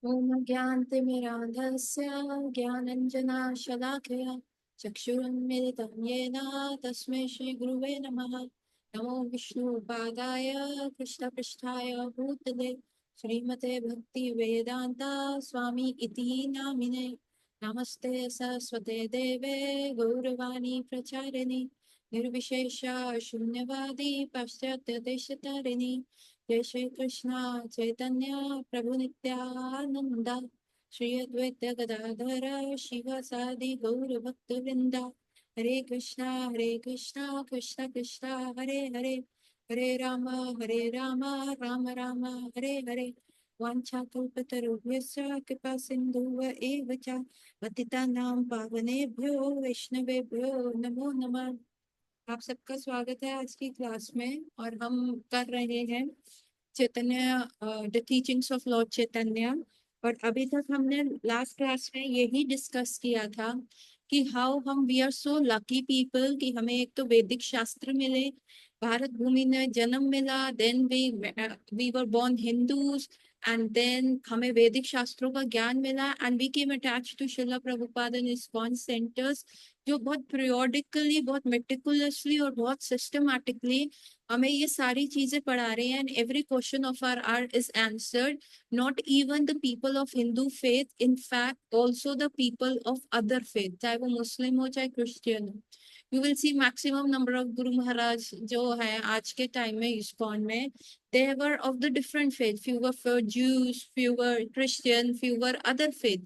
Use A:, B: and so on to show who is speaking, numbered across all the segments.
A: ओम ज्ञानतिमिरान्धस्य ज्ञानञ्जनशलाकया चक्षुरुन्मिलितं येन तस्मै श्रीगुरुवे नमः। नमो विष्णुपादाय कृष्णपृष्ठाय भूतले श्रीमते भक्तिवेदान्ता स्वामी इति नामिने। नमस्ते सरस्वते देवे गौरवाणी प्रचारिणि निर्विशेष शून्यवादी पाश्चात्यदेशतारिणि। जय श्री कृष्णा चैतन्य प्रभु नित्यानंद श्री अद्वैत गदाधर शिवासादि गौर भक्त वृंदा। हरे कृष्णा कृष्ण कृष्णा हरे हरे, हरे राम राम राम हरे हरे। वाञ्छाकल्पतरुभ्यश्च कृपा सिन्धुव एव च पतितानां पावनेभ्यो वैष्णवेभ्यो नमो नमः। आप सबका स्वागत है आज की क्लास में। और हम कर रहे हैं चैतन्य द टीचिंग्स ऑफ लॉर्ड चैतन्य। और अभी तक हमने लास्ट क्लास में यही डिस्कस किया था कि हाउ हम we are so lucky people कि हमें एक तो वैदिक शास्त्र मिले, भारत भूमि में जन्म मिला, then we were born Hindus, and then हमें वैदिक शास्त्रों का ज्ञान मिला and we came attached to Srila Prabhupada and ISKCON centres, जो बहुत पीरियोडिकली, बहुत मेटिकुलसली और बहुत सिस्टमैटिकली हमें ये सारी चीजें पढ़ा रहे हैं। And every question of our art is answered, not even the people of Hindu faith, in fact also the people of other faith, चाहे वो मुस्लिम हो चाहे क्रिश्चियन हो। You will see maximum number of guru Maharaj जो है आज के टाइम में इस्कॉन में, they were of the different faith, few were for Jews, few were Christian, few were other faith,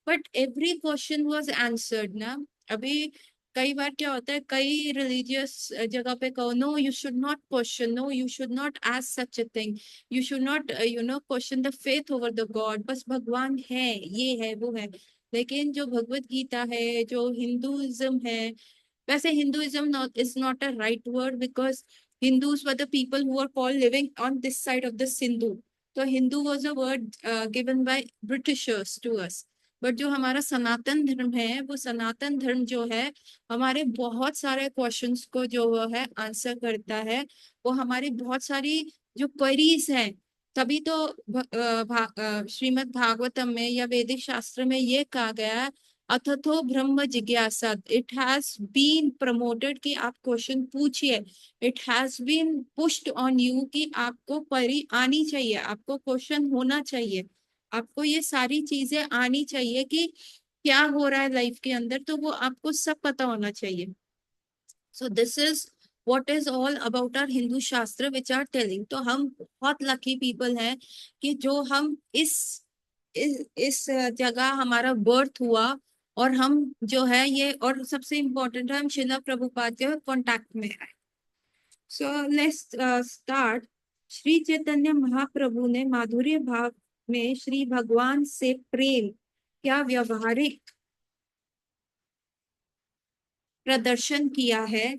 A: but every question was answered ना। अभी कई बार क्या होता है, कई रिलीजियस जगह पे कहो no you should not question, no you should not ask such a thing, you should not question the faith over the god, बस भगवान है, ये है वो है। लेकिन जो भगवत गीता है, जो हिंदुइज्म है, वैसे Hinduism is not a right word because Hindus were the people who were called living on this side of the Sindhu. तो Hindu was a word given by Britishers to us. But जो हमारा सनातन धर्म है, वो सनातन धर्म जो है हमारे बहुत सारे क्वेश्चंस को जो है आंसर करता है। वो हमारी बहुत सारी जो क्वेरीज हैं, तभी तो श्रीमद् भागवतम में या वैदिक शास्त्र में ये कहा गया है, अथथो ब्रह्म जिज्ञासा, इट हैज बीन प्रमोटेड कि आप क्वेश्चन पूछिए। It has been pushed on you कि आपको क्वेरी आनी चाहिए, आपको क्वेश्चन होना चाहिए, आपको ये सारी चीजें आनी चाहिए कि क्या हो रहा है लाइफ के अंदर, तो वो आपको सब पता होना चाहिए। So this is what is all about our Hindu शास्त्र which are telling। तो हम बहुत लकी पीपल हैं कि जो हम इस जगह हमारा बर्थ हुआ, और हम जो है ये, और सबसे इम्पोर्टेंट है हम शिला प्रभुपाद के कॉन्टेक्ट में आए। So let's start. Shri Chaitanya Mahaprabhu ने माधुर्य भाव में श्री भगवान से प्रेम क्या व्यवहारिक प्रदर्शन किया है।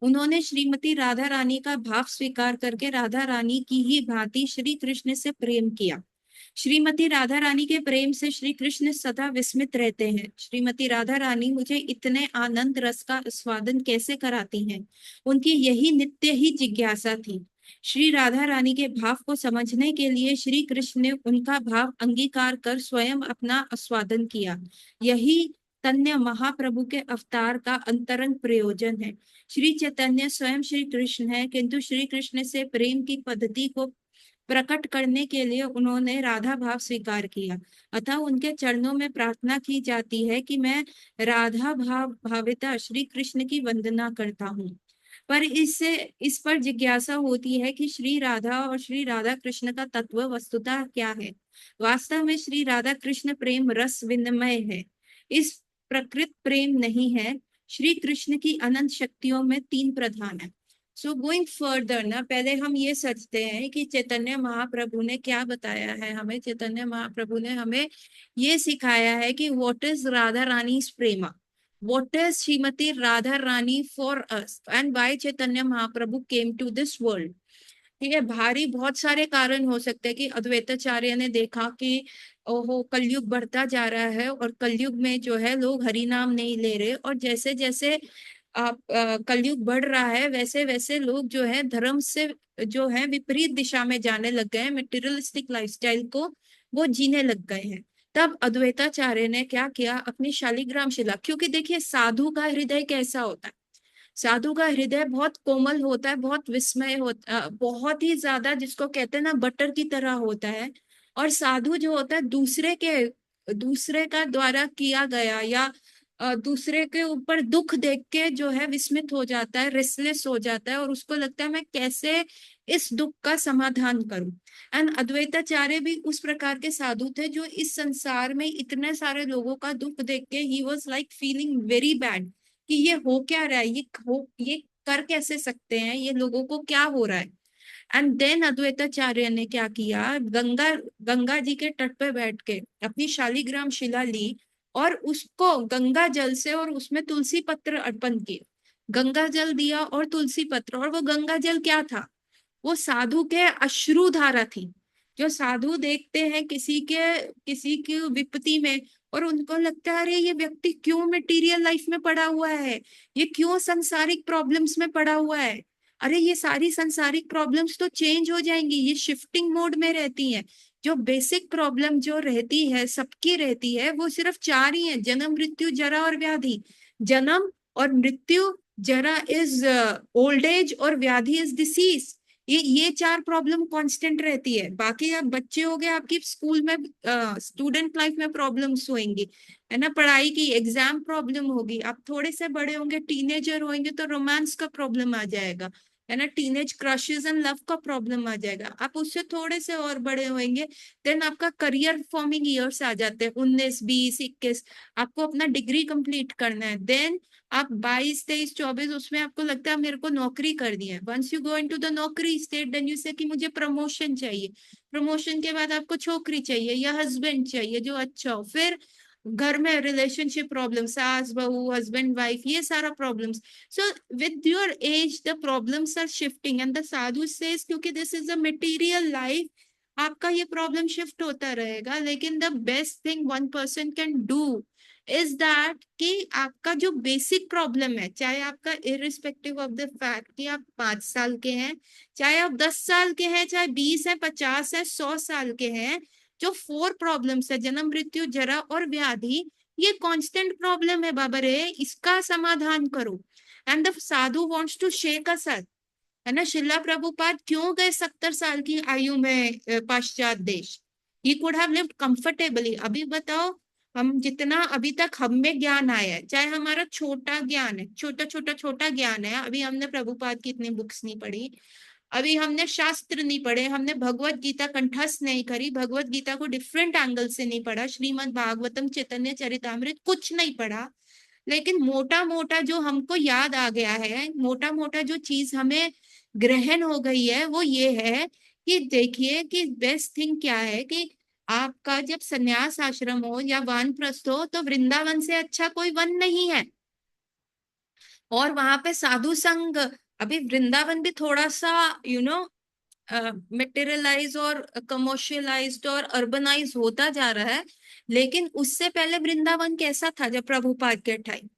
A: उन्होंने श्रीमती राधा रानी का भाव स्वीकार करके राधा रानी की ही भांति श्री कृष्ण से प्रेम किया। श्रीमती राधा रानी के प्रेम से श्री कृष्ण सदा विस्मित रहते हैं। श्रीमती राधा रानी मुझे इतने आनंद रस का स्वादन कैसे कराती हैं, उनकी यही नित्य ही जिज्ञासा थी। श्री राधा रानी के भाव को समझने के लिए श्री कृष्ण ने उनका भाव अंगीकार कर स्वयं अपना आस्वादन किया। यही चैतन्य महाप्रभु के अवतार का अंतरंग प्रयोजन है। श्री चैतन्य स्वयं श्री कृष्ण है, किंतु श्री कृष्ण से प्रेम की पद्धति को प्रकट करने के लिए उन्होंने राधा भाव स्वीकार किया। अतः उनके चरणों में प्रार्थना की जाती है कि मैं राधा भाव भाविता श्री कृष्ण की वंदना करता हूँ। पर इससे इस पर जिज्ञासा होती है कि श्री राधा और श्री राधा कृष्ण का तत्व वस्तुतः क्या है। वास्तव में श्री राधा कृष्ण प्रेम रस विनिमय है, इस प्रकृत प्रेम नहीं है। श्री कृष्ण की अनंत शक्तियों में तीन प्रधान है। सो गोइंग फर्दर ना, पहले हम ये समझते हैं कि चैतन्य महाप्रभु ने क्या बताया है हमें। चैतन्य महाप्रभु ने हमें ये सिखाया है कि what is Radha Rani Prema, what is Srimati Radha Rani for us and why Chaitanya Mahaprabhu came to this world। ठीक है, भारी बहुत सारे कारण हो सकते हैं कि अद्वैताचार्य ने देखा कि ओहो कलयुग बढ़ता जा रहा है और कलयुग में जो है लोग हरि नाम नहीं ले रहे, और जैसे जैसे कलयुग बढ़ रहा है, वैसे वैसे लोग जो है धर्म से जो है विपरीत दिशा में जाने लग गए हैं, मटेरियलिस्टिक लाइफस्टाइल को वो जीने लग गए हैं। तब अद्वैताचार्य ने क्या किया, अपनी शालिग्राम शिला, क्योंकि देखिए साधु का हृदय कैसा होता है, साधु का हृदय बहुत कोमल होता है, बहुत विस्मय होता, बहुत ही ज्यादा जिसको कहते हैं ना बटर की तरह होता है। और साधु जो होता है दूसरे का द्वारा किया गया या दूसरे के ऊपर दुख देख के जो है विस्मित हो जाता है, रेस्टलेस हो जाता है, और उसको लगता है मैं कैसे इस दुख का समाधान करूं। एंड अद्वैताचार्य भी उस प्रकार के साधु थे जो इस संसार में इतने सारे लोगों का दुख देख के he was like feeling very bad कि ये हो क्या रहा है, ये कर कैसे सकते हैं, ये लोगों को क्या हो रहा है। एंड देन अद्वैताचार्य ने क्या किया, गंगा गंगा जी के तट पे बैठ के अपनी शालिग्राम शिला ली और उसको गंगा जल से और उसमें तुलसी पत्र अर्पण किए। गंगा जल दिया और तुलसी पत्र, और वो गंगा जल क्या था, वो साधु के अश्रु धारा थी। जो साधु देखते हैं किसी की विपत्ति में और उनको लगता है अरे ये व्यक्ति क्यों मटेरियल लाइफ में पड़ा हुआ है, ये क्यों सांसारिक प्रॉब्लम्स में पड़ा हुआ है, अरे ये सारी सांसारिक प्रॉब्लम्स तो चेंज हो जाएंगी, ये शिफ्टिंग मोड में रहती हैं। जो बेसिक प्रॉब्लम जो रहती है सबकी रहती है वो सिर्फ चार ही है, जन्म मृत्यु जरा और व्याधि। जन्म और मृत्यु, जरा इज ओल्ड एज और व्याधि इज डिसीज। ये चार प्रॉब्लम कांस्टेंट रहती है। बाकी आप बच्चे हो गए, आपकी स्कूल में स्टूडेंट लाइफ में प्रॉब्लम्स होंगी, है ना, पढ़ाई की एग्जाम प्रॉब्लम होगी। आप थोड़े से बड़े होंगे, टीनेजर होंगे तो रोमांस का प्रॉब्लम आ जाएगा, है ना, टीनेज क्रशेस एंड लव का प्रॉब्लम आ जाएगा। आप उससे थोड़े से और बड़े होंगे, देन आपका करियर फॉर्मिंग ईयर्स आ जाते हैं, 19 20 21। आपको अपना डिग्री कंप्लीट करना है, देन आप 22 23 24 उसमें आपको लगता है मेरे को नौकरी करनी है। Once you go into the naukri state, then you say कि मुझे प्रमोशन चाहिए। प्रमोशन के बाद आपको छोकरी चाहिए या हस्बैंड चाहिए जो अच्छा हो। फिर घर में रिलेशनशिप प्रॉब्लम, सास बहू हस्बैंड वाइफ, ये सारा problems. So with your age the problems are shifting and the sadhu says क्योंकि this is a material life, आपका ये प्रॉब्लम शिफ्ट होता रहेगा। लेकिन the best thing one person can do is that कि आपका जो बेसिक प्रॉब्लम है, चाहे आपका इरिस्पेक्टिव ऑफ द फैक्ट कि आप 5 साल के हैं, चाहे आप 10 साल के हैं, चाहे 20 है 50 है 100 साल के हैं, जो 4 प्रॉब्लम्स है जन्म मृत्यु जरा और व्याधि, ये कांस्टेंट प्रॉब्लम है बाबा रे, इसका समाधान करो। And the sadhu wants to shake us, है ना। शिला प्रभुपाद क्यों गए 70 साल की आयु में पाश्चात देश, he could have lived comfortably. अभी बताओ, हम जितना अभी तक हम में ज्ञान आया है, चाहे हमारा छोटा ज्ञान है, छोटा ज्ञान है, अभी हमने प्रभुपाद की इतनी बुक्स नहीं पढ़ी, अभी हमने शास्त्र नहीं पढ़े, हमने भगवत गीता कंठस्थ नहीं करी, भगवत गीता को डिफरेंट एंगल से नहीं पढ़ा, श्रीमद् भागवतम चैतन्य चरितामृत कुछ नहीं पढ़ा, लेकिन मोटा मोटा जो हमको याद आ गया है, मोटा मोटा जो चीज हमें ग्रहण हो गई है वो ये है कि देखिए कि बेस्ट थिंग क्या है कि आपका जब सन्यास आश्रम हो या वानप्रस्थ हो तो वृंदावन से अच्छा कोई वन नहीं है। और वहां पे साधु संग, अभी वृंदावन भी थोड़ा सा यू नो मटेरियलाइज और कमर्शियलाइज्ड और अर्बनाइज होता जा रहा है, लेकिन उससे पहले वृंदावन कैसा था जब प्रभुपाद के टाइम,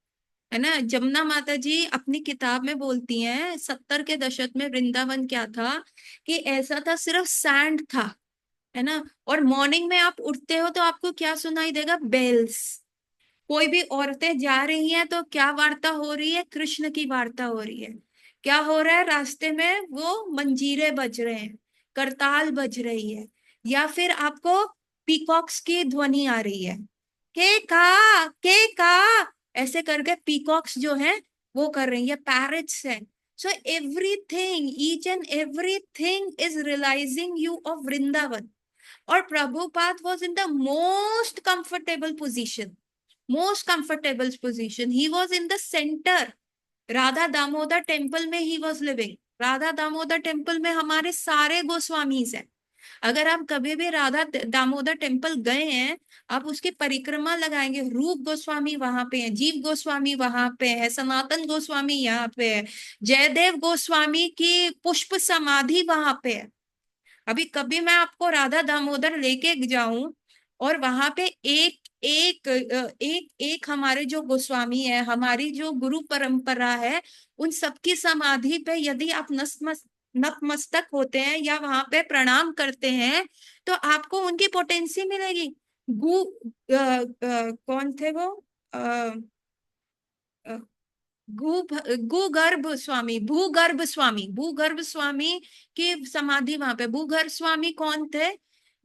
A: है ना। जमुना माता जी अपनी किताब में बोलती हैं 70 के दशक में वृंदावन क्या था, कि ऐसा था सिर्फ सैंड था, है ना। और मॉर्निंग में आप उठते हो तो आपको क्या सुनाई देगा, बेल्स। कोई भी औरतें जा रही हैं तो क्या वार्ता हो रही है, कृष्ण की वार्ता हो रही है। क्या हो रहा है, रास्ते में वो मंजीरे बज रहे हैं, करताल बज रही है, या फिर आपको पीकॉक्स की ध्वनि आ रही है, के का, ऐसे करके पीकॉक्स जो है वो कर रही है, पैरट्स है। So everything, each and everything is realising you of Vrindavan. और Prabhupada was in the most comfortable position, he was in the centre. Radha Damodar temple में he was living. Radha Damodar temple में हमारे सारे गोस्वामीज हैं। अगर आप कभी भी राधा दामोदर टेम्पल गए हैं, आप उसकी परिक्रमा लगाएंगे, रूप गोस्वामी वहां पे है, जीव गोस्वामी वहां पे है, सनातन गोस्वामी यहाँ पे है, जयदेव गोस्वामी की पुष्प समाधि वहां पे है। अभी कभी मैं आपको राधा दामोदर लेके जाऊं और वहां पे एक एक एक हमारे जो गोस्वामी है, हमारी जो गुरु परंपरा है, उन सबकी समाधि पे यदि आप नतमस्तक होते हैं या वहां पे प्रणाम करते हैं, तो आपको उनकी पोटेंसी मिलेगी। कौन थे वो? अ, भूगर्भ स्वामी की समाधि वहां पे। भूगर्भ स्वामी कौन थे?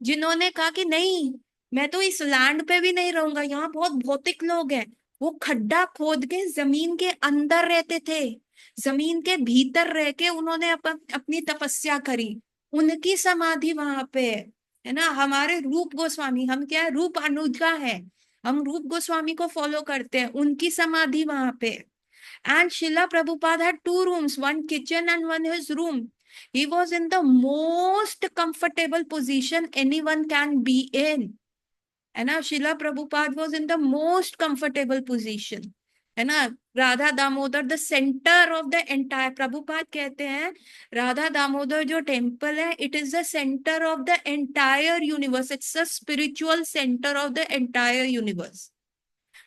A: जिन्होंने कहा कि नहीं, मैं तो इस लैंड पे भी नहीं रहूंगा, यहाँ बहुत भौतिक लोग हैं। वो खड्डा खोद के जमीन के अंदर रहते थे, जमीन के भीतर रह के उन्होंने अपनी तपस्या करी। उनकी समाधि वहां पे है ना। हमारे रूप गोस्वामी, हम क्या है, रूप अनुजा है, हम रूप गोस्वामी को फॉलो करते हैं, उनकी समाधि वहां पे। And Srila Prabhupada had two rooms, one kitchen and one his room. He was in the most comfortable position anyone can be in. है ना, शिला Prabhupada was in the most comfortable position, है ना। Radha Damodar the centre of the entire, Prabhupada कहते हैं राधा दामोदर जो temple है, it is the centre of the entire universe, it's the spiritual centre of the entire universe.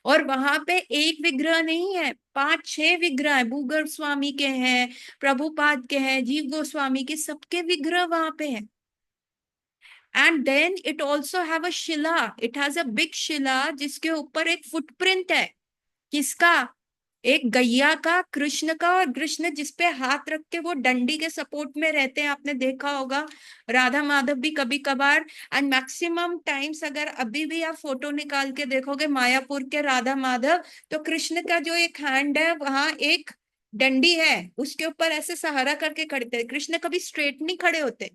A: और वहां पे एक विग्रह नहीं है, 5-6 विग्रह है। भूगर्भ स्वामी के हैं, प्रभुपाद के हैं, जीव गोस्वामी के, सबके विग्रह वहां पे हैं। And then it also have a shila, it has a big शिला जिसके ऊपर एक फुटप्रिंट है। किसका? एक गैया का, कृष्ण का। और कृष्ण जिसपे हाथ रख के वो डंडी के सपोर्ट में रहते हैं, आपने देखा होगा। राधा माधव भी कभी कभार, एंड मैक्सिमम टाइम्स अगर अभी भी आप फोटो निकाल के देखोगे मायापुर के राधा माधव, तो कृष्ण का जो एक हैंड है, वहां एक डंडी है, उसके ऊपर ऐसे सहारा करके खड़े थे। कृष्ण कभी स्ट्रेट नहीं खड़े होते,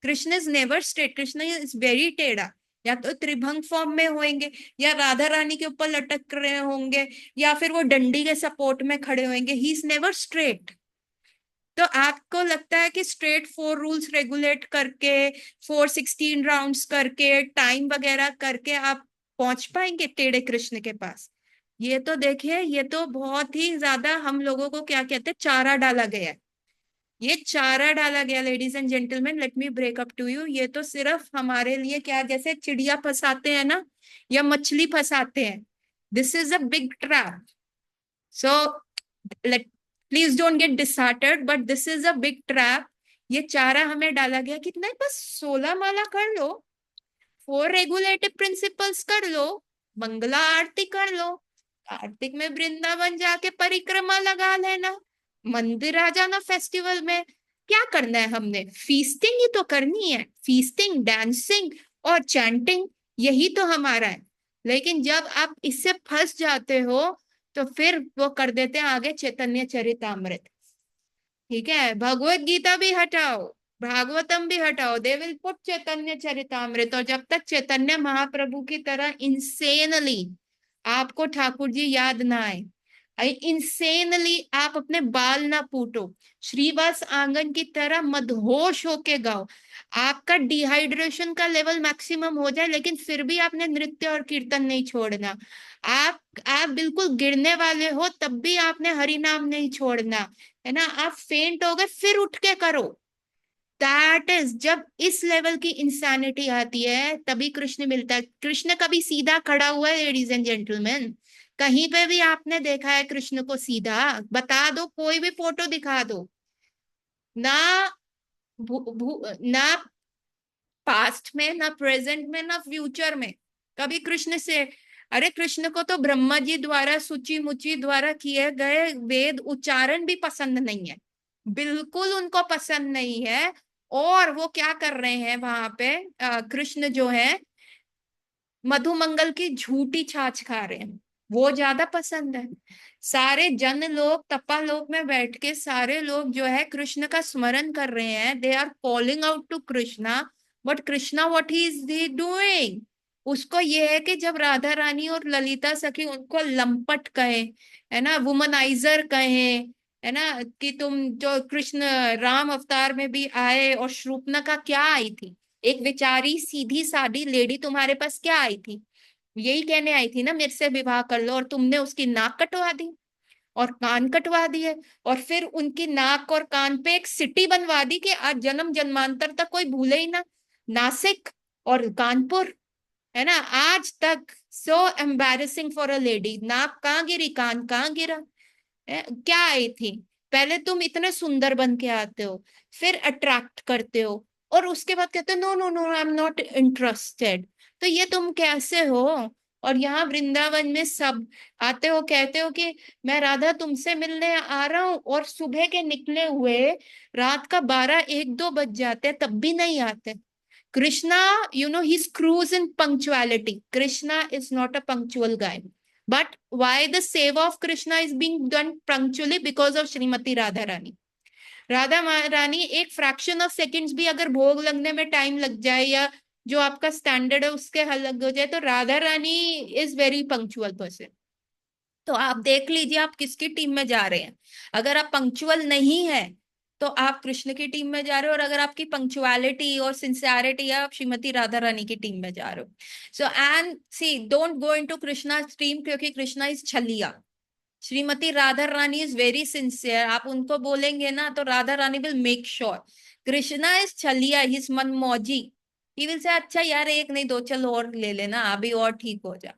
A: Krishna is never straight, Krishna is very टेढ़ा। या तो त्रिभंग फॉर्म में होंगे, या राधा रानी के ऊपर लटक रहे होंगे, या फिर वो डंडी के सपोर्ट में खड़े होंगे। He is never straight. तो आपको लगता है कि स्ट्रेट 4 रूल्स रेगुलेट करके, 416 राउंड्स करके, टाइम वगैरह करके आप पहुंच पाएंगे टेढ़े कृष्ण के पास? ये तो देखिए, ये तो बहुत ही ज्यादा हम लोगों को क्या कहते हैं, चारा डाला गया है। ये चारा डाला गया ladies and gentlemen, let me break up to you. ये तो सिर्फ हमारे लिए क्या, जैसे चिड़िया फंसाते हैं ना, या मछली फंसाते हैं, this is a big trap. So let, please don't get disheartened, but this is a big trap. ये चारा हमें डाला गया, कितना है, बस 16 माला कर लो, 4 रेगुलेटिव प्रिंसिपल्स कर लो, मंगला आरती कर लो, कार्तिक में वृंदावन जाके परिक्रमा लगा लेना, मंदिर आ जाना फेस्टिवल में। क्या करना है हमने? फीस्टिंग ही तो करनी है, फीस्टिंग, डांसिंग और चैंटिंग, यही तो हमारा है। लेकिन जब आप इससे फंस जाते हो, तो फिर वो कर देते हैं आगे चैतन्य चरितामृत। ठीक है, भगवत गीता भी हटाओ, भागवतम भी हटाओ, दे विल पुट चैतन्य चरितामृत। और जब तक चैतन्य महाप्रभु की तरह इंसेनली आपको ठाकुर जी याद ना आए, इंसेनली आप अपने बाल ना पूटो, श्रीवास आंगन की तरह मदहोश होके गाओ, आपका डिहाइड्रेशन का लेवल मैक्सिमम हो जाए, लेकिन फिर भी आपने नृत्य और कीर्तन नहीं छोड़ना। आप बिल्कुल गिरने वाले हो, तब भी आपने हरि नाम नहीं छोड़ना, है ना। आप फेंट हो गए, फिर उठ के करो। दैट इज, जब इस लेवल की इंसानिटी आती है तभी कृष्ण मिलता है। कृष्ण कभी सीधा खड़ा हुआ है लेडीज एंड जेंटलमैन? कहीं पे भी आपने देखा है कृष्ण को सीधा? बता दो, कोई भी फोटो दिखा दो ना। ना पास्ट में, ना प्रेजेंट में, ना फ्यूचर में कभी कृष्ण से। अरे कृष्ण को तो ब्रह्मा जी द्वारा, सुचि मुचि द्वारा किए गए वेद उच्चारण भी पसंद नहीं है, बिल्कुल उनको पसंद नहीं है। और वो क्या कर रहे हैं वहां पे, कृष्ण जो है मधुमंगल की झूठी छाछ खा रहे हैं, वो ज्यादा पसंद है। सारे जन लोग तपालोक में बैठ के सारे लोग जो है कृष्ण का स्मरण कर रहे हैं, they are calling out to Krishna. But Krishna what he is he doing? उसको ये है कि जब राधा रानी और ललिता सखी उनको लंपट कहे, है ना, वुमनाइजर कहे, है ना, कि तुम जो कृष्ण राम अवतार में भी आए, और शूर्पणखा क्या आई थी, एक बेचारी सीधी सादी लेडी तुम्हारे पास क्या आई थी? यही कहने आई थी ना, मेरे से विवाह कर लो, और तुमने उसकी नाक कटवा दी और कान कटवा दिए, और फिर उनकी नाक और कान पे एक सिटी बनवा दी कि आज जन्म जन्मांतर तक कोई भूले ही ना, नासिक और कानपुर। है ना। आज तक so embarrassing for a lady, नाक कहाँ गिरी, कान कहाँ गिरा, क्या आई थी। पहले तुम इतने सुंदर बन के आते हो, फिर अट्रैक्ट करते हो, और उसके बाद कहते हो no no no I am not interested. तो ये तुम कैसे हो। और यहाँ वृंदावन में सब आते हो, कहते हो कि मैं राधा तुमसे मिलने आ रहा हूँ, और सुबह के निकले हुए रात का 12-1-2 बज जाते हैं तब भी नहीं आते। Krishna, he screws in punctuality. Krishna is not a punctual guy. But why the seva of Krishna is being done punctually? Because of Srimati Radha Rani. Radha Rani एक फ्रैक्शन ऑफ सेकंड्स भी अगर भोग लगने में टाइम लग जाए, या जो आपका स्टैंडर्ड है उसके हल लग हो जाए, तो Radha Rani is very punctual person. तो आप देख लीजिए आप किसकी टीम में जा रहे हैं। अगर आप पंक्चुअल नहीं है तो आप कृष्ण की टीम में जा रहे हो, और अगर आपकी पंक्चुअलिटी और सिंसियरिटी है, आप श्रीमती राधा रानी की टीम में जा रहे हो। So and see, don't go into Krishna team, क्योंकि कृष्णा इज छलिया। Shrimati Radha Rani is very sincere. आप उनको बोलेंगे ना तो Radha Rani will make sure. Krishna is छलिया, he is मनमौजी। He will say अच्छा यार एक नहीं दो चल और ले लेना, अभी और ठीक हो जा।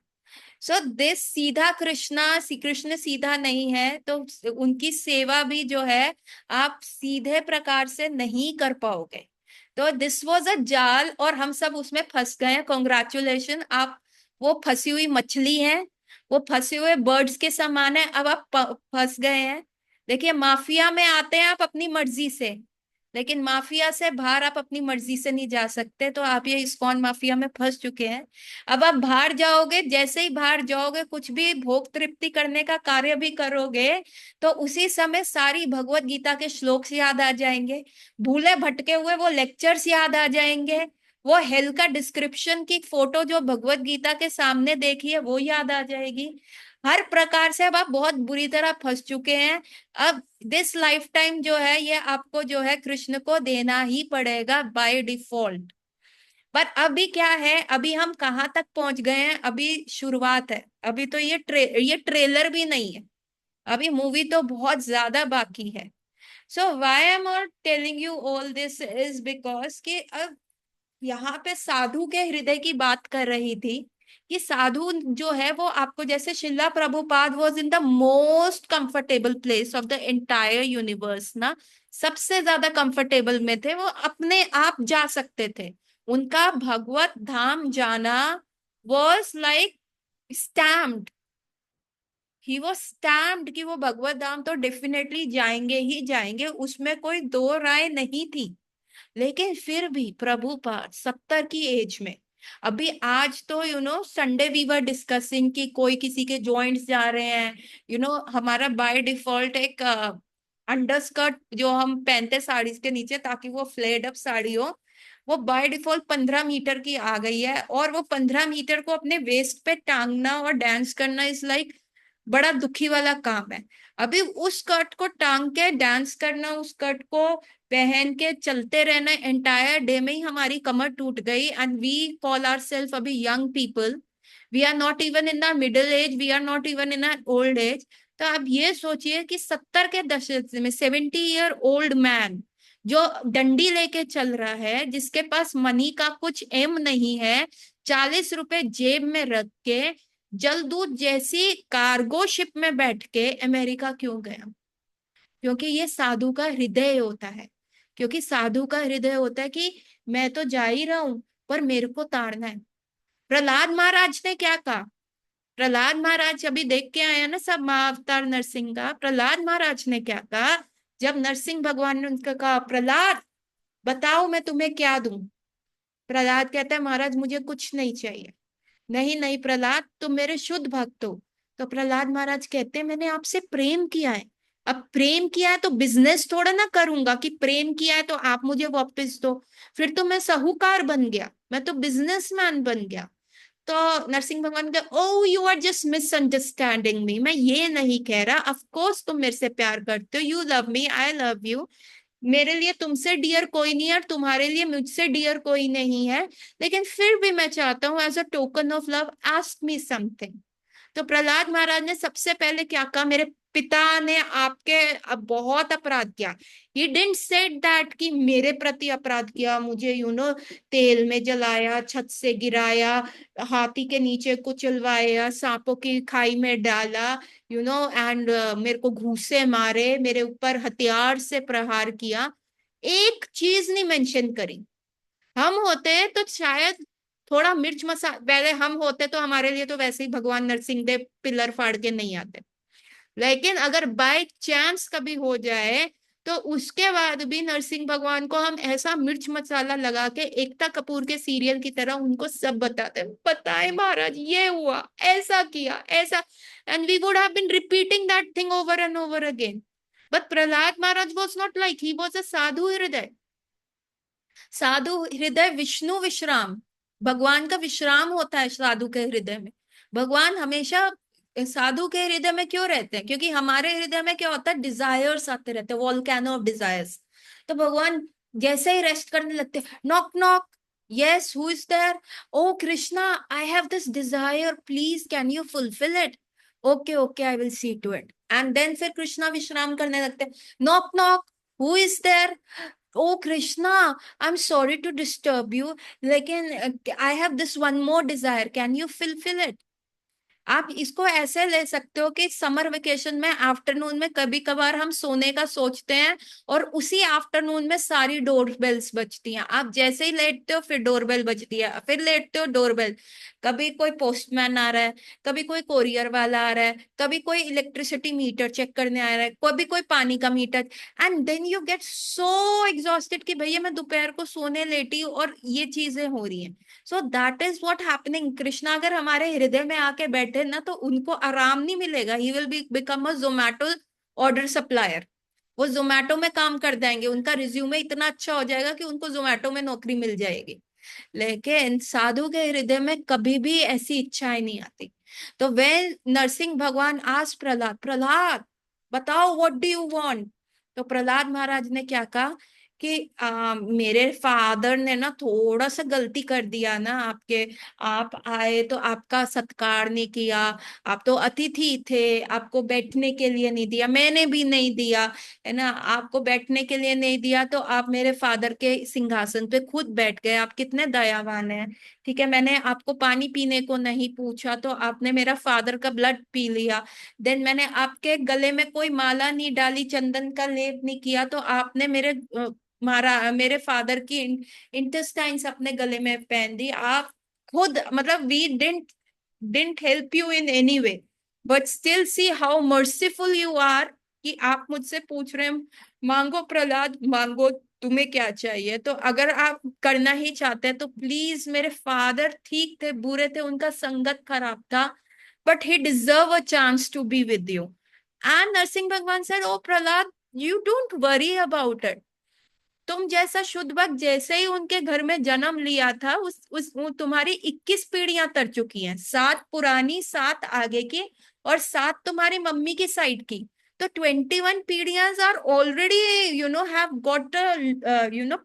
A: सो दिस सीधा कृष्णा, कृष्ण सीधा नहीं है, तो उनकी सेवा भी जो है आप सीधे प्रकार से नहीं कर पाओगे। तो दिस वॉज अ जाल, और हम सब उसमें फंस गए हैं। कॉन्ग्रेचुलेशन, आप वो फंसी हुई मछली हैं, वो फंसे हुए बर्ड्स के समान है, अब आप फंस गए हैं। देखिए माफिया में आते हैं आप अपनी मर्जी से, लेकिन माफिया से बाहर आप अपनी मर्जी से नहीं जा सकते। तो आप ये इस्कॉन माफिया में फंस चुके हैं। अब आप बाहर जाओगे, जैसे ही बाहर जाओगे कुछ भी भोग तृप्ति करने का कार्य भी करोगे, तो उसी समय सारी भगवत गीता के श्लोक याद आ जाएंगे, भूले भटके हुए वो लेक्चर्स याद आ जाएंगे, वो हेल का डिस्क्रिप्शन की फोटो जो भगवत गीता के सामने देखी है वो याद आ जाएगी। हर प्रकार से अब आप बहुत बुरी तरह फंस चुके हैं। अब दिस लाइफ टाइम जो है ये आपको जो है कृष्ण को देना ही पड़ेगा बाय डिफॉल्ट। पर अभी क्या है, अभी हम कहाँ तक पहुंच गए हैं, अभी शुरुआत है। अभी तो ये ट्रेलर भी नहीं है, अभी मूवी तो बहुत ज्यादा बाकी है। So why I am not telling you all this is because कि अब यहाँ पे साधु के हृदय की बात कर रही थी, कि साधु जो है वो आपको, जैसे शिला Prabhupada was in the most comfortable place of the entire universe ना, सबसे ज्यादा कंफर्टेबल में थे, वो अपने आप जा सकते थे। उनका भगवत धाम जाना वॉज लाइक स्टैम्प्ड, ही वो स्टैम्प्ड कि वो भगवत धाम तो डेफिनेटली जाएंगे ही जाएंगे, उसमें कोई दो राय नहीं थी। लेकिन फिर भी प्रभुपाद 70 की एज में, अभी आज तो संडे वी वर डिस्कसिंग कि कोई किसी के जॉइंट्स जा रहे हैं। हमारा बाय डिफॉल्ट एक अंडरस्कर्ट जो हम पहनते साड़ी के नीचे ताकि वो फ्लेड अप साड़ी हो, वो बाय डिफॉल्ट 15 मीटर की आ गई है, और वो 15 मीटर को अपने वेस्ट पे टांगना और डांस करना इज लाइक बड़ा दुखी वाला काम है। अभी उस स्कर्ट को टांग के डांस करना, उस स्कर्ट को पहन के चलते रहना एंटायर डे में ही हमारी कमर टूट गई। And we call our self अभी young people, we are not even in our middle age, we are not even in our old age. तो आप ये सोचिए कि 70 के दशक में 70 ईयर ओल्ड मैन जो डंडी लेके चल रहा है, जिसके पास मनी का कुछ एम नहीं है, 40 रुपए जेब में रख के जलदूत जैसी कार्गो शिप में बैठ के अमेरिका क्यों गया? क्योंकि ये साधु का हृदय होता है। क्योंकि साधु का हृदय होता है कि मैं तो जा ही रहा हूं पर मेरे को ताड़ना है। प्रहलाद महाराज ने क्या कहा? प्रहलाद महाराज अभी देख के आया ना सब महाअवतार नरसिंह का, प्रहलाद महाराज ने क्या कहा? जब नरसिंह भगवान ने उनका कहा प्रहलाद बताओ मैं तुम्हें क्या दूं, प्रहलाद कहता है महाराज मुझे कुछ नहीं चाहिए। नहीं नहीं प्रहलाद तुम मेरे शुद्ध भक्त हो। तो प्रहलाद महाराज कहते हैं मैंने आपसे प्रेम किया है, अब प्रेम किया है तो बिजनेस थोड़ा ना करूंगा कि प्रेम किया है तो आप मुझे वापस दो। फिर तो मैं साहूकार बन गया, मैं तो बिजनेसमैन बन गया। तो नरसिंह भगवान का ओ यू आर जस्ट मिसअंडरस्टैंडिंग मी, मैं ये नहीं कह रहा, ऑफ कोर्स तुम मेरे से प्यार करते हो, you love me I love you, मेरे लिए तुमसे डियर कोई नहीं है और तुम्हारे लिए मुझसे डियर कोई नहीं है, लेकिन फिर भी मैं चाहता हूं as a token of love ask me something. तो प्रहलाद महाराज ने सबसे पहले क्या कहा? मेरे पिता ने आपके बहुत अपराध किया। ही डिडंट सेड दैट कि मेरे प्रति अपराध किया, मुझे तेल में जलाया, छत से गिराया, हाथी के नीचे कुचलवाया, सांपों की खाई में डाला, एंड मेरे को घूंसे मारे, मेरे ऊपर हथियार से प्रहार किया। एक चीज नहीं मेंशन करी। हम होते तो शायद थोड़ा मिर्च मसाला, पहले हम होते तो हमारे लिए तो वैसे ही भगवान नरसिंह देव पिलर फाड़ के नहीं आते, लेकिन अगर बाय चांस कभी हो जाए तो उसके बाद भी नरसिंह भगवान को हम ऐसा मिर्च मसाला लगा के एकता कपूर के सीरियल की तरह उनको सब बताते, बताए महाराज ये हुआ, ऐसा किया, ऐसा, and we would have been repeating that thing over and over again. But Prahlad Maharaj was not like, he was a sadhu हृदय। साधु हृदय विष्णु विश्राम, भगवान का विश्राम होता है साधु के हृदय में। भगवान हमेशा साधु के हृदय में क्यों रहते हैं? क्योंकि हमारे हृदय में क्या होता है, डिजायर्स आते रहते हैं, वॉल्केनो ऑफ डिजायर्स। तो भगवान जैसे ही रेस्ट करने लगते, knock knock, yes who is there, oh Krishna, I have this desire, please can you fulfil it? Okay okay, I will see to it. And then फिर कृष्णा विश्राम करने लगते, knock knock, who is there, oh Krishna, I am sorry to disturb you, लेकिन I have this one more desire, can you fulfil it? आप इसको ऐसे ले सकते हो कि समर वेकेशन में आफ्टरनून में कभी कभार हम सोने का सोचते हैं और उसी आफ्टरनून में सारी डोर बेल्स बजती हैं। आप जैसे ही लेटते हो फिर डोरबेल बजती है, फिर लेटते हो डोरबेल, कभी कोई पोस्टमैन आ रहा है, कभी कोई कोरियर वाला आ रहा है, कभी कोई इलेक्ट्रिसिटी मीटर चेक करने आ रहा है, कभी कोई पानी का meter. And then you get so exhausted कि भैया मैं दोपहर को सोने लेटी हूँ और ये चीजें हो रही हैं। So that is what happening. Krishna अगर हमारे हृदय में आके बैठे ना तो उनको आराम नहीं मिलेगा, he will be become a Zomato order supplier. वो जोमैटो में काम कर जाएंगे, उनका रिज्यूमे इतना अच्छा हो जाएगा कि उनको जोमैटो में नौकरी मिल जाएगी। लेकिन साधु के हृदय में कभी भी ऐसी इच्छाएं नहीं आती। तो वे नरसिंह भगवान आज प्रहलाद, प्रहलाद बताओ व्हाट डू यू वांट? तो प्रहलाद महाराज ने क्या कहा कि मेरे फादर ने ना थोड़ा सा गलती कर दिया ना, आपके, आप आए तो आपका सत्कार नहीं किया, आप तो अतिथि थे, आपको बैठने के लिए नहीं दिया, मैंने भी नहीं दिया, है ना, आपको बैठने के लिए नहीं दिया तो आप मेरे फादर के सिंहासन पे खुद बैठ गए, आप कितने दयावान हैं। ठीक है, मैंने आपको पानी पीने को नहीं पूछा तो आपने मेरा फादर का ब्लड पी लिया। देन मैंने आपके गले में कोई माला नहीं डाली, चंदन का लेप नहीं किया तो आपने मेरे फादर की इंटेस्टाइन्स अपने गले में पहन दी। आप खुद, मतलब we didn't help you in any way, but still see how merciful you are कि आप मुझसे पूछ रहे हैं, मांगो प्रहलाद मांगो, तुम्हें क्या चाहिए? तो अगर आप करना ही चाहते हैं तो प्लीज, मेरे फादर ठीक थे, बुरे थे, उनका संगत खराब था, but he deserve a chance to be with you. And Narasimha Bhagwan said, oh Prahlad, you don't worry about it. तुम जैसा शुद्ध भक्त जैसे ही उनके घर में जन्म लिया था, तुम्हारी 21 पीढ़ियां तर चुकी हैं, 7 पुरानी, 7 आगे की, और 7 तुम्हारी मम्मी की साइड की। तो 21 पीढ़ियां are already, have got,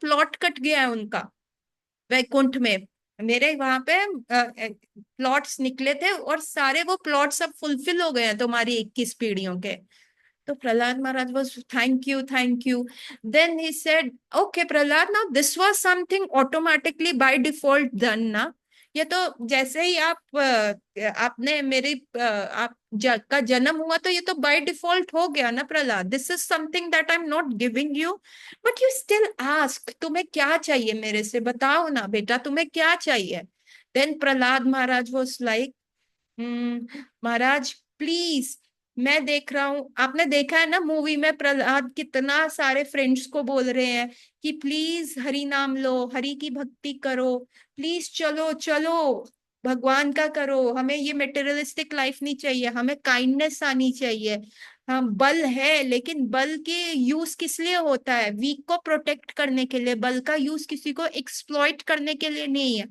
A: plot cut गया है उनका वैकुंठ में। मेरे वहां पे प्लॉट्स निकले थे और सारे वो प्लॉट्स अब फुलफिल हो गए हैं तुम्हारी 21 पीढ़ियों के। तो Prahlad Maharaj was, thank you, thank you. Then he said, okay, Prahlad, now this was something automatically by default done ना। ये तो जैसे ही आपने मेरी का जन्म हुआ तो ये तो बाय डिफॉल्ट हो गया ना Prahlad. This is something that I am not giving you, but you still ask, तुम्हें क्या चाहिए मेरे से, बताओ ना बेटा तुम्हें क्या चाहिए? Then Prahlad Maharaj was like, Maharaj please, मैं देख रहा हूं, आपने देखा है ना मूवी में प्रहलाद कितना सारे फ्रेंड्स को बोल रहे हैं कि प्लीज हरि नाम लो, हरि की भक्ति करो, प्लीज चलो चलो भगवान का करो, हमें ये मेटेरियलिस्टिक लाइफ नहीं चाहिए, हमें काइंडनेस आनी चाहिए। हाँ बल है, लेकिन बल के यूज किस लिए होता है? वीक को प्रोटेक्ट करने के लिए, बल का यूज किसी को एक्सप्लॉइट करने के लिए नहीं है।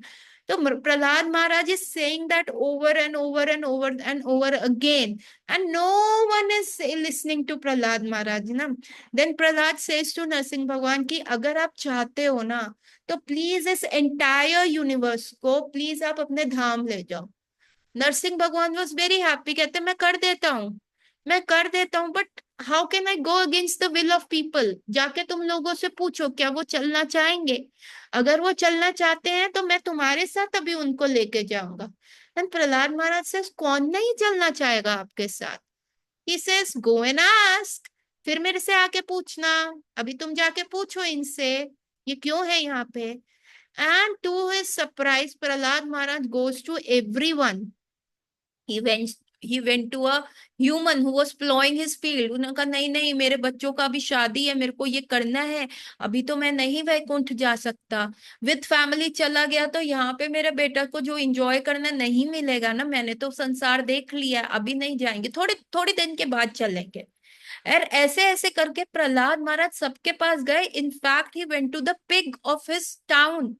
A: तो Prahlad Maharaj is saying that over and over and over and over again, and no one is listening to Prahlad Maharaj ना। Then Prahlad says to Narasimha Bhagwan की अगर आप चाहते हो ना तो प्लीज इस एंटायर यूनिवर्स को प्लीज आप अपने धाम ले जाओ। नरसिंह भगवान वॉज वेरी हैप्पी, कहते मैं कर देता हूँ, मैं कर देता हूँ, but how can I go against the will of people? जाके तुम लोगों से पूछो क्या वो चलना चाहेंगे। अगर वो चलना चाहते हैं तो मैं तुम्हारे साथ अभी उनको लेके जाऊंगा। एंड प्रहलाद महाराज से, कौन नहीं चलना चाहेगा आपके साथ? He says go and ask, फिर मेरे से आके पूछना, अभी तुम जाके पूछो इनसे ये क्यों है यहाँ पे। And to his surprise Prahlad Maharaj goes to everyone. he went he went to a human who was plowing his field। उन्होंने कहा नहीं नहीं, मेरे बच्चों का अभी शादी है, मेरे को ये करना है, अभी तो मैं नहीं वैकुंठ जा सकता। विद फैमिली चला गया तो यहाँ पे मेरे बेटा को जो एंजॉय करना नहीं मिलेगा ना, मैंने तो संसार देख लिया, अभी नहीं जाएंगे, थोड़े थोड़े दिन के बाद चलेंगे। और ऐसे ऐसे करके प्रहलाद महाराज सबके पास गए। In fact he went to the pig of his town.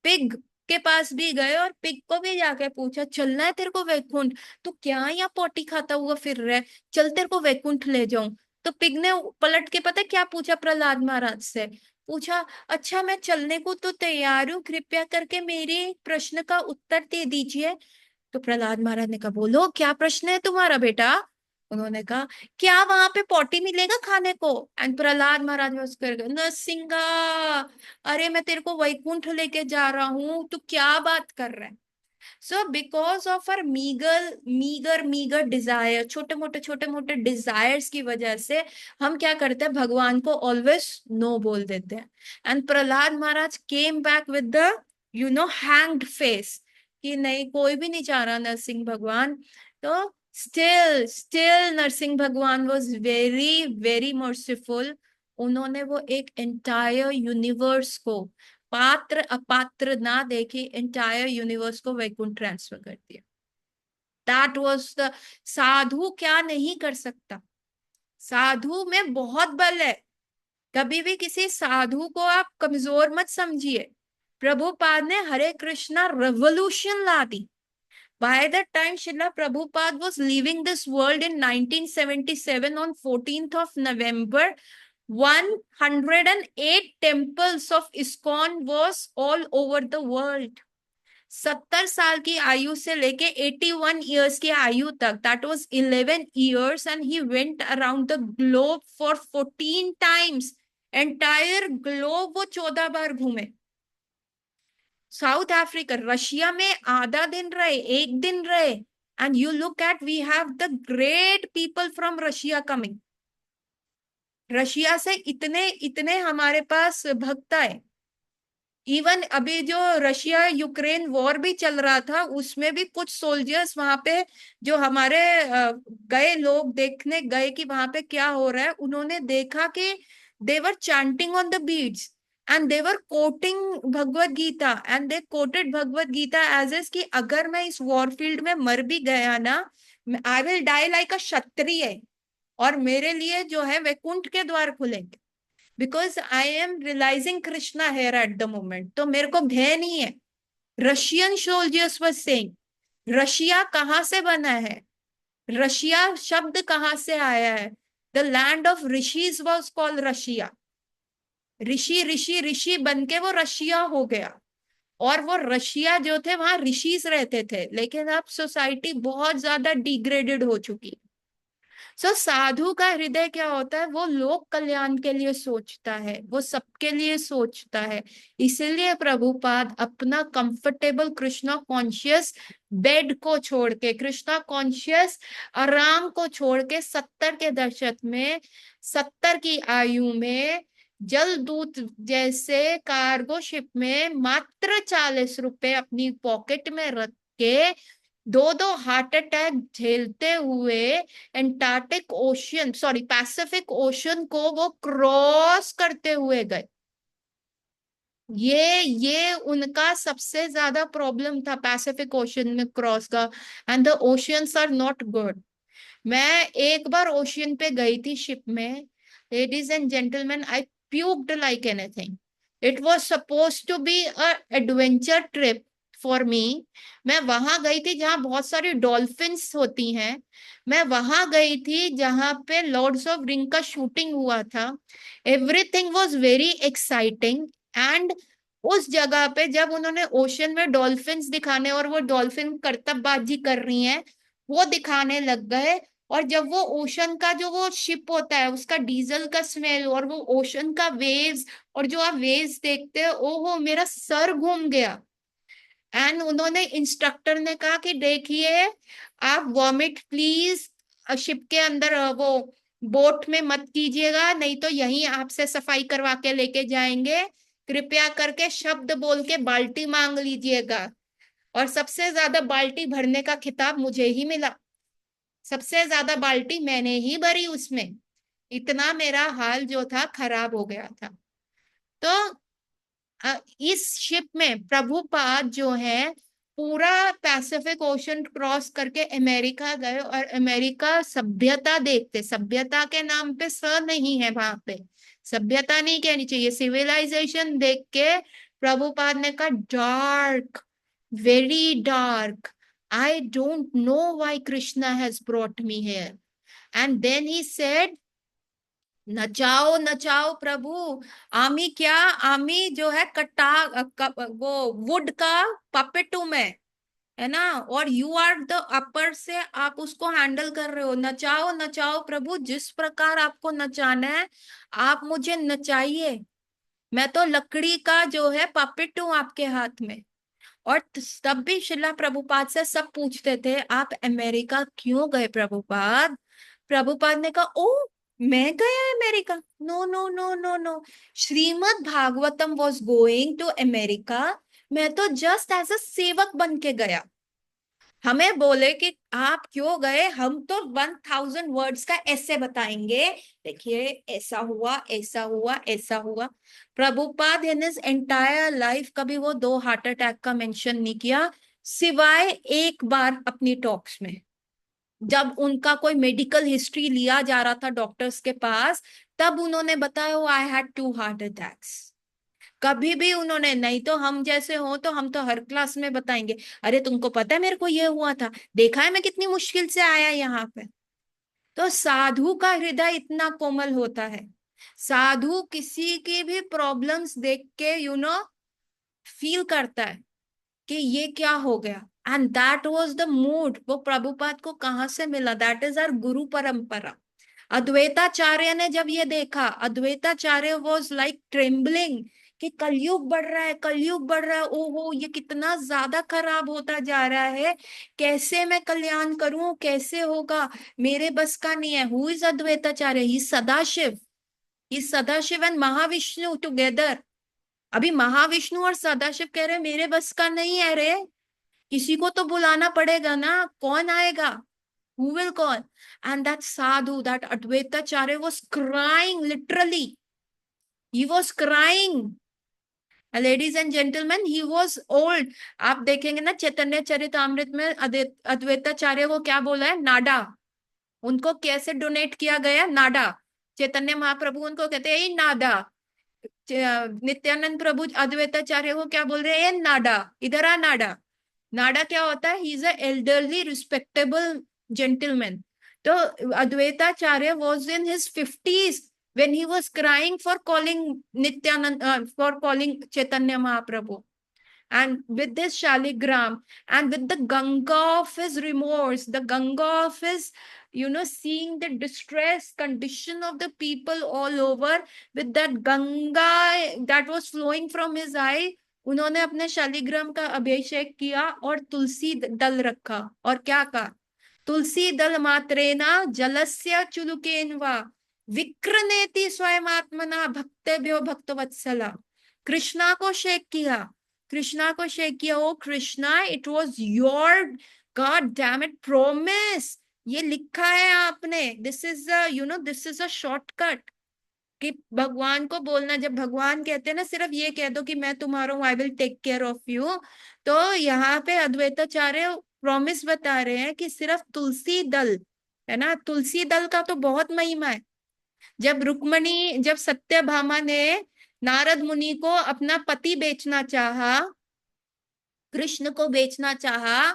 A: Pig के पास भी गए और पिग को भी जाके पूछा, चलना है तेरे को वैकुंठ? तो क्या यहाँ पोटी खाता हुआ फिर रहा है, चल तेरे को वैकुंठ ले जाऊं। तो पिग ने पलट के पता क्या पूछा प्रहलाद महाराज से? पूछा, अच्छा मैं चलने को तो तैयार हूँ, कृपया करके मेरे एक प्रश्न का उत्तर दे दीजिए। तो प्रहलाद महाराज ने कहा, बोलो क्या प्रश्न है तुम्हारा बेटा? उन्होंने कहा, क्या वहां पे पोटी मिलेगा खाने को? एंड प्रहलाद महाराज बस कर गए, नरसिंगा, अरे मैं तेरे को वैकुंठ लेके जा रहा हूँ, तू क्या बात कर रहा है? So because of our meagre meagre meagre desire, छोटे मोटे डिजायर्स की वजह से हम क्या करते हैं, भगवान को ऑलवेज नो बोल देते हैं। And Prahlad Maharaj came back with the hanged face, कि नहीं कोई भी नहीं चाह रहा नरसिंह भगवान। तो स्टिल स्टिल नरसिंह भगवान वॉज वेरी वेरी मर्सीफुल। उन्होंने वो एक एंटायर यूनिवर्स को पात्र अपात्र ना देखे, एंटायर यूनिवर्स को वैकुंठ ट्रांसफर कर दिया। दैट वाज द, साधु क्या नहीं कर सकता, साधु में बहुत बल है। कभी भी किसी साधु को आप कमजोर मत समझिए। प्रभुपाद ने हरे कृष्णा रेवोल्यूशन ला दी। By the time Srila Prabhupada was leaving this world in 1977 on 14th of November, 108 temples of ISKCON was all over the world। 70 साल की आयु से लेके 81 years की आयु तक, that was 11 years, and he went around the globe for 14 times. Entire globe वो 14 बार घूमे। साउथ अफ्रीका, रशिया में आधा दिन रहे, एक दिन रहे। And you look at, we have the great people from Russia coming. Russia से इतने इतने हमारे पास भक्त आए। इवन अभी जो रशिया यूक्रेन वॉर भी चल रहा था, उसमें भी कुछ सोल्जर्स वहां पे, जो हमारे गए लोग देखने गए कि वहां पे क्या हो रहा है, उन्होंने देखा कि they were chanting on the beats and they were quoting Bhagavad Gita, and they quoted Bhagavad Gita as is कि अगर मैं इस वॉर फील्ड में मर भी गया ना, I will die like a kshatriya, और मेरे लिए जो है वैकुंठ के द्वार खुलेंगे, because I am realising Krishna here at the moment, तो मेरे को भय नहीं है। Russian soldiers were saying, Russia कहाँ से बना है, रशिया शब्द कहाँ से आया है? The land of rishis was called Russia. Rishi rishi rishi बन के वो रशिया हो गया। और वो रशिया जो थे वहां ऋषिज रहते थे, लेकिन अब सोसाइटी बहुत ज्यादा डिग्रेडेड हो चुकी। साधु का हृदय क्या होता है, वो लोक कल्याण के लिए सोचता है, वो सबके लिए सोचता है। इसीलिए प्रभुपाद अपना कंफर्टेबल कृष्णा कॉन्शियस बेड को छोड़ के, कृष्णा कॉन्शियस आराम को छोड़ के, 70 के दशक में, 70 की आयु में, जलदूत जैसे कार्गो शिप में मात्र 40 रुपए अपनी पॉकेट में रख के, दो दो हार्ट अटैक झेलते हुए Antarctic ocean, sorry Pacific ocean को वो क्रॉस करते हुए गए। ये उनका सबसे ज्यादा प्रॉब्लम था, पैसिफिक ओशन में क्रॉस का। And the oceans are not good. मैं एक बार ओशियन पे गई थी शिप में, ladies and gentlemen, I puked like anything. It was suppose to be a adventure trip for me. मैं वहां गई थी जहां बहुत सारी डॉल्फिन्स होती हैं, मैं वहां गई थी जहां पे लॉर्ड्स ऑफ रिंग का शूटिंग हुआ था। Everything was very exciting. And उस जगह पे जब उन्होंने ओशन में डॉल्फिन्स दिखाने, और वो डॉल्फिन करतबबाजी कर रही हैं, वो दिखाने लग गए, और जब वो ओशन का जो वो शिप होता है उसका डीजल का स्मेल और वो ओशन का वेव्स, और जो आप वेव्स देखते हो, ओहो मेरा सर घूम गया। एंड उन्होंने, इंस्ट्रक्टर ने कहा कि देखिए आप वॉमिट प्लीज शिप के अंदर वो बोट में मत कीजिएगा, नहीं तो यहीं आपसे सफाई करवा के लेके जाएंगे। कृपया करके शब्द बोल के बाल्टी मांग लीजिएगा। और सबसे ज्यादा बाल्टी भरने का खिताब मुझे ही मिला। सबसे ज्यादा बाल्टी मैंने ही भरी उसमें। इतना मेरा हाल जो था खराब हो गया था। तो इस शिप में प्रभुपाद जो है पूरा पैसिफिक ओशन क्रॉस करके अमेरिका गए, और अमेरिका सभ्यता देखते, सभ्यता के नाम पे स नहीं है वहां पे, सभ्यता नहीं कहनी चाहिए, सिविलाइजेशन देख के प्रभुपाद ने कहा dark, very dark, I don't know why Krishna has brought me here. And then he said, नचाओ नचाओ प्रभु। आमी क्या, आमी जो है कटा वो वुड का पपेट हूं मैं, है ना, और यू आर द अपर से आप उसको हैंडल कर रहे हो। नचाओ नचाओ प्रभु, जिस प्रकार आपको नचाना है आप मुझे नचाइए। मैं तो लकड़ी का जो है पपेट हूं आपके हाथ में। और तब भी शिला प्रभुपाद से सब पूछते थे आप अमेरिका क्यों गए प्रभुपाद। प्रभुपाद ने कहा, ओ मैं गया America, no no no no no, Shrimad Bhagavatam was going to America. मैं तो जस्ट एज अ सेवक बन के गया। हमें बोले कि आप क्यों गए, हम तो 1000 वर्ड्स का ऐसे बताएंगे, देखिए ऐसा हुआ ऐसा हुआ ऐसा हुआ। Prabhupada in his entire life कभी वो 2 हार्ट अटैक का मेंशन नहीं किया, सिवाय एक बार अपनी टॉक्स में, जब उनका कोई मेडिकल हिस्ट्री लिया जा रहा था डॉक्टर्स के पास, तब उन्होंने बताया आई हैड 2 हार्ट अटैक्स। कभी भी उन्होंने, नहीं तो हम जैसे हो तो हम तो हर क्लास में बताएंगे, अरे तुमको पता है मेरे को ये हुआ था, देखा है मैं कितनी मुश्किल से आया यहाँ पे। तो साधु का हृदय इतना कोमल होता है, साधु किसी की भी प्रॉब्लम्स देख के फील करता है कि ये क्या हो गया। And that was the mood, वो प्रभुपाद को कहाँ से मिला, दैट इज आवर गुरु परंपरा। अद्वैताचार्य ने जब ये देखा, अद्वैताचार्य वाज लाइक ट्रेम्बलिंग कि कलयुग बढ़ रहा है, कलयुग बढ़ रहा है, ओहो ये कितना ज्यादा खराब होता जा रहा है, कैसे मैं कल्याण करूं, कैसे होगा, मेरे बस का नहीं है। Who is Advaitacharya, he Sadashiv, he Sadashiv and Mahavishnu together. अभी महाविष्णु और सदाशिव कह रहे मेरे बस का नहीं है रे, किसी को तो बुलाना पड़ेगा ना, कौन आएगा, who will call? And that sadhu, that Advaitacharya was crying, literally. He was crying. Ladies and gentlemen, he was old. आप देखेंगे ना चैतन्य चरितामृत में अद्वैताचार्य को क्या बोला है, नाडा। उनको कैसे डोनेट किया गया, नाडा। चैतन्य महाप्रभु उनको कहते हैं नाडा। नित्यानंद प्रभु अद्वैताचार्य को क्या बोल रहे हैं, नाडा, इधर आ नाडा। नाडा क्या होता है, he is a elderly respectable gentleman. तो Advaitacharya was in his 50s when he was crying for calling Nityanand, for calling Chaitanya Mahaprabhu, and with this shaligram, and with the Ganga of his remorse, the Ganga of his, seeing the distress condition of the people all over, with that Ganga that was flowing from his eye, उन्होंने अपने शालिग्राम का अभिषेक किया और तुलसी दल रखा, और क्या कहा, तुलसी दल मात्रेना जलस्य चुलुकेन वा विक्रनेति स्वयमात्मना भक्तेभ्यो भक्तवत्सला। कृष्णा को शेक किया, कृष्णा को शेक किया, oh Krishna it was your god damn it promise, ये लिखा है आपने, this is this is a shortcut. कि भगवान को बोलना, जब भगवान कहते हैं ना सिर्फ ये कह दो कि मैं तुम्हारा हूं, I will take care of you, तो यहाँ पे अद्वैताचार्य प्रॉमिस बता रहे हैं कि सिर्फ तुलसी दल, है ना, तुलसी दल का तो बहुत महिमा है। जब सत्यभामा ने नारद मुनि को अपना पति बेचना चाहा, कृष्ण को बेचना चाहा,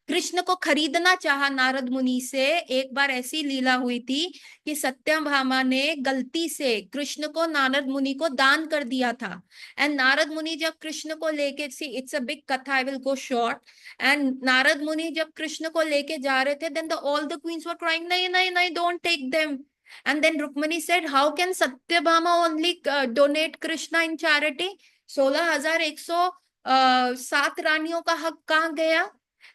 A: कृष्ण को खरीदना चाहा नारद मुनि से। एक बार ऐसी लीला हुई थी कि सत्यभामा ने गलती से कृष्ण को नारद मुनि को दान कर दिया था। एंड नारद मुनि जब कृष्ण को लेके, see it's a big katha, I will go short. And Narad Muni जब कृष्ण को लेके जा रहे थे, then the all the queens were crying, नहीं नहीं नहीं, don't take them. And then Rukmini said, how can Satyabhama only donate Krishna in charity? 16,107 रानियों का हक कहाँ गया?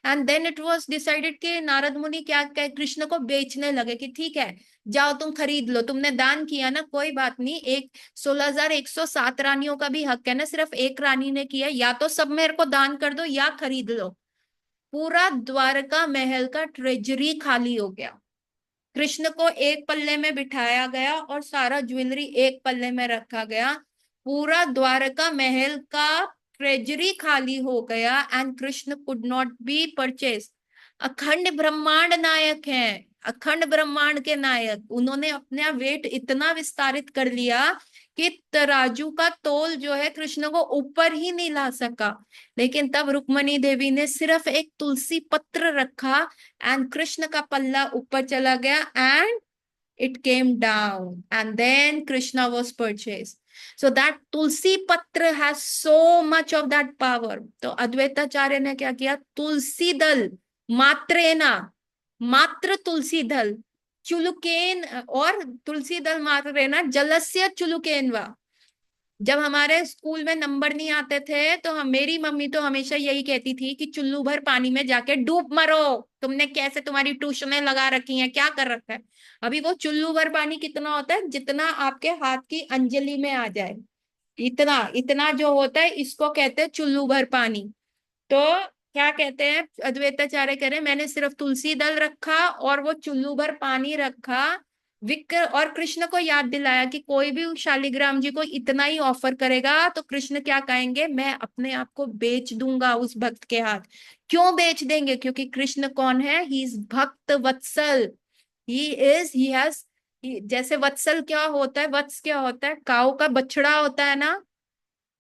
A: And then it was decided कि नारद मुनि क्या क्या कृष्ण को बेचने लगे कि ठीक है, जाओ तुम खरीद लो, तुमने दान किया ना, कोई बात नहीं, एक 16,107 रानियों का भी हक है ना, सिर्फ एक रानी ने किया, या तो सब मेरे को दान कर दो या खरीद लो। पूरा द्वारका महल का ट्रेजरी खाली हो गया। कृष्ण को एक पल्ले में बिठाया गया और सारा ज्वेलरी एक पल्ले में रखा गया। पूरा द्वारका महल का ट्रेजरी खाली हो गया and Krishna could not be purchase. अखंड ब्रह्मांड नायक हैं, अखंड ब्रह्मांड के नायक, उन्होंने अपना वेट इतना विस्तारित कर लिया कि तराजू का तोल जो है कृष्ण को ऊपर ही नहीं ला सका। लेकिन तब रुक्मणी देवी ने सिर्फ एक तुलसी पत्र रखा एंड कृष्ण का पल्ला ऊपर चला गया and it came down and then Krishna was purchased. So that tulsi patra has so much of that power. तो अद्वैताचार्य ने क्या किया, तुलसी दल मात्रेना, मात्र तुलसी दल चुलुकेन, और तुलसी दल मात्रेना जलस्य चुलुकेन वा। जब हमारे स्कूल में नंबर नहीं आते थे तो हम, मेरी मम्मी तो हमेशा यही कहती थी कि चुल्लू भर पानी में जाके डूब मरो, तुमने कैसे, तुम्हारी ट्यूशनें लगा रखी हैं, क्या कर रखा है। अभी वो चुल्लू भर पानी कितना होता है, जितना आपके हाथ की अंजलि में आ जाए, इतना इतना जो होता है, इसको कहते हैं चुल्लू भर पानी। तो क्या कहते हैं, अद्वैताचार्य कह रहे हैं, मैंने सिर्फ तुलसी दल रखा और वो चुल्लू भर पानी रखा, विक्र, और कृष्ण को याद दिलाया कि कोई भी शालिग्राम जी को इतना ही ऑफर करेगा तो कृष्ण क्या कहेंगे, मैं अपने आप को बेच दूंगा उस भक्त के हाथ। क्यों बेच देंगे? क्योंकि कृष्ण कौन है, ही इज भक्त वत्सल, ही इज, ही हैज, जैसे वत्सल क्या होता है, वत्स क्या होता है, काऊ का बछड़ा होता है ना,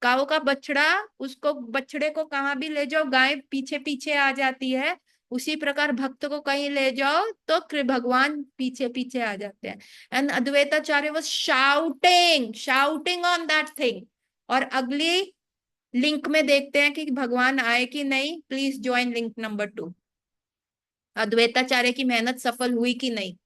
A: गायों का बछड़ा, उसको, बछड़े को कहाँ भी ले जाओ गाय पीछे पीछे आ जाती है। उसी प्रकार भक्त को कहीं ले जाओ तो भगवान पीछे पीछे आ जाते हैं। And Advaitacharya was shouting shouting on that thing. और अगली लिंक में देखते हैं कि भगवान आए कि नहीं। Please join link number 2। Advaitacharya की मेहनत सफल हुई कि नहीं।